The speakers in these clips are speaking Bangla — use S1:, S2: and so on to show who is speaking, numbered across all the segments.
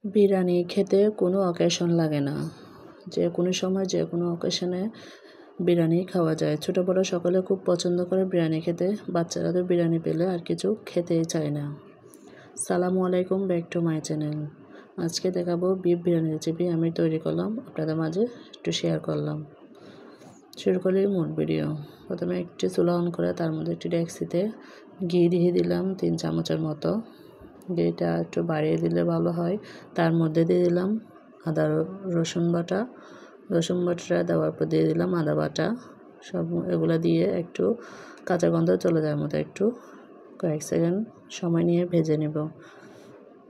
S1: বিরিয়ানি খেতে কোনো অকেশন লাগে না। যে কোনো সময় যে কোনো অকেশনে বিরিয়ানি খাওয়া যায়। ছোট বড় সকলে খুব পছন্দ করে বিরিয়ানি খেতে। বাচ্চারা তো বিরিয়ানি পেলে আর কিছু খেতেই চায় না। সালামু আলাইকুম, ব্যাক টু মাই চ্যানেল। আজকে দেখাবো বিফ বিরিয়ানি রেসিপি আমি তৈরি করলাম, আপনাদের মাঝে একটু শেয়ার করলাম। শুরু করি মূল ভিডিও। প্রথমে একটি চুলা অন করে তার মধ্যে একটি ডেকচিতে ঘি দিয়ে দিলাম 3 চামচের মতো। ঘিটা একটু বাড়িয়ে দিলে ভালো হয়। তার মধ্যে দিয়ে দিলাম আদা রসুন বাটাটা দেওয়ার পর দিয়ে দিলাম আদা বাটা। সব এগুলো দিয়ে একটু কাঁচা গন্ধ চলে যাওয়ার মতো একটু কয়েক সেকেন্ড সময় নিয়ে ভেজে নেব।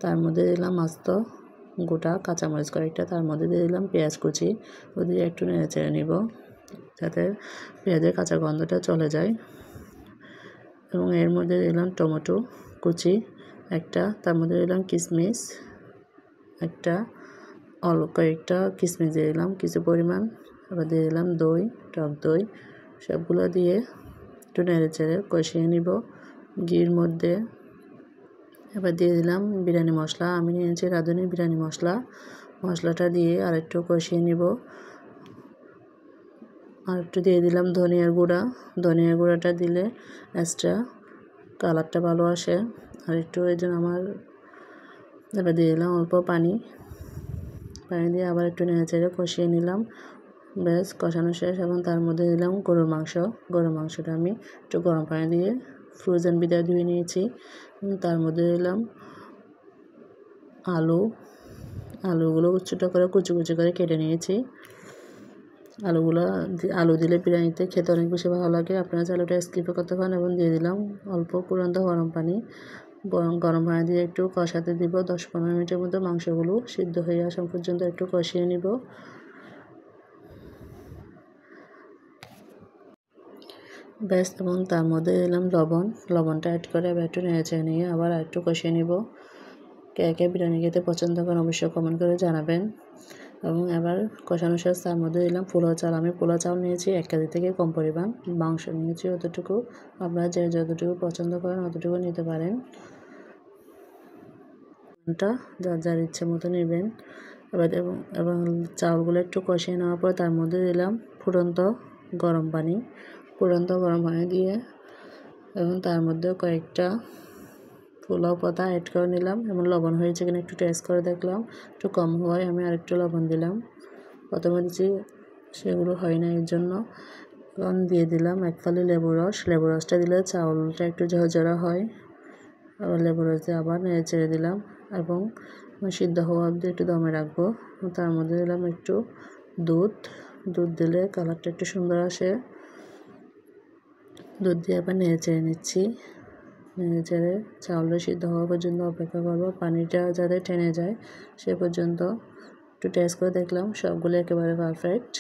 S1: তার মধ্যে দিলাম আস্ত গোটা কাঁচামরিচ কয়েকটা। তার মধ্যে দিয়ে দিলাম পেঁয়াজ কুচি। ও দিয়ে একটু নেড়ে চেড়ে নিব যাতে পেঁয়াজের কাঁচা গন্ধটা চলে যায়। এবং এর মধ্যে দিলাম টমেটো কুচি একটা। তার মধ্যে দিলাম কিশমিশ একটা, কয়েকটা কিশমিশ দিয়ে দিলাম কিছু পরিমাণ। আবার দিয়ে দিলাম দই, টক দই। সবগুলো দিয়ে একটু নেড়ে চেড়ে কষিয়ে নিব ঘির মধ্যে। এবার দিয়ে দিলাম বিরিয়ানি মশলা। আমি নিয়েছি রাঁধুনি বিরিয়ানি মশলাটা দিয়ে আরেকটু কষিয়ে নিব। আর একটু দিয়ে দিলাম ধনিয়ার গুঁড়াটা দিলে এক্সট্রা কালারটা ভালো আসে। আর একটু এই জন্য এবার দিয়ে দিলাম অল্প পানি দিয়ে আবার একটু নেড়ে চেড়ে কষিয়ে নিলাম। বেশ কষানো শেষ। এবং তার মধ্যে দিলাম গরুর মাংসটা আমি একটু গরম পানি দিয়ে ফ্রোজেন বিদায় ধুয়ে নিয়েছি। তার মধ্যে দিলাম আলুগুলো ছোটো করে কুচি করে কেটে নিয়েছি। আলু দিলে বিরিয়ানিতে খেতে অনেক বেশি ভালো লাগে। আপনারা চাইলে ওটা স্কিপ করতে পারেন। এবং দিয়ে দিলাম অল্প ফুটন্ত গরম পানি দিয়ে একটু কষাতে দিব 10-15 মিনিটের মতো। মাংসগুলো সিদ্ধ হয়ে আসা পর্যন্ত একটু কষিয়ে নিব। ব্যাস, এবং তার মধ্যে দিলাম লবণটা অ্যাড করে আবার একটু নেড়ে নিয়ে আবার একটু কষিয়ে নিব। কে বিরিয়ানি খেতে পছন্দ করেন অবশ্যই কমেন্ট করে জানাবেন। এবং এবার কষানো শেষ। তার মধ্যে দিলাম পোলাও চাল। আমি পোলাও চাল নিয়েছি 1 কেজি থেকে কম পরিমাণ। মাংস নিয়েছি অতটুকু। আপনারা যে যতটুকু পছন্দ করেন অতটুকু নিতে পারেন। যার যার ইচ্ছে মতো নেবেন। এবং চাউলগুলো একটু কষিয়ে নেওয়ার পর তার মধ্যে দিলাম ফুটন্ত গরম পানি দিয়ে এবং তার মধ্যে কয়েকটা পোলাও পাতা অ্যাড করে নিলাম। এবং লবণ হয়েছে কিনা একটু টেস্ট করে দেখলাম। একটু কম হওয়ায় আমি আরেকটু লবণ দিলাম। প্রথমে দিচ্ছি সেগুলো হয় না, এর জন্য। এখন দিয়ে দিলাম 1 ফালি লেবু রসটা দিলে চাউলটা একটু ঝরঝরা হয়। আবার লেবু রস দিয়ে আবার নেড়ে চেড়ে দিলাম এবং সিদ্ধ হওয়া অবধি একটু দমে রাখবো। তার মধ্যে দিলাম একটু দুধ দিলে কালারটা একটু সুন্দর আসে। দুধ দিয়ে আবার নেড়ে চেড়ে নিচ্ছি। নেড়ে চেড়ে চাউলটা সিদ্ধ হওয়া পর্যন্ত অপেক্ষা করবো। পানিটা যাতে টেনে যায় সে পর্যন্ত একটু টেস্ট করে দেখলাম। সবগুলো একেবারে পারফেক্ট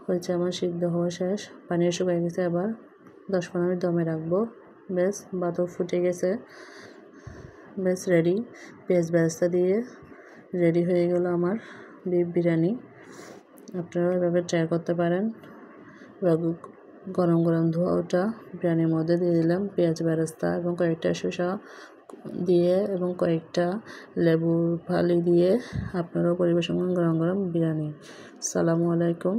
S1: হয়েছে। আমার সিদ্ধ হওয়া শেষ। পানি শুকিয়ে গেছে। আবার 10-15 মিনিট দমে রাখবো। বেশ ভাতও ফুটে গেছে। বেশ রেডি। পেঁয়াজ বেরেস্তা দিয়ে রেডি হয়ে গেল আমার বিফ বিরিয়ানি। আপনারা এভাবে ট্রাই করতে পারেন। গরম ধোয়া ওটা বিরিয়ানির মধ্যে দিয়ে দিলাম পেঁয়াজ বেরেস্তা এবং কয়েকটা শসা দিয়ে এবং কয়েকটা লেবুর ফালি দিয়ে আপনারাও পরিবেশন করুন গরম বিরিয়ানি। আসসালামু আলাইকুম।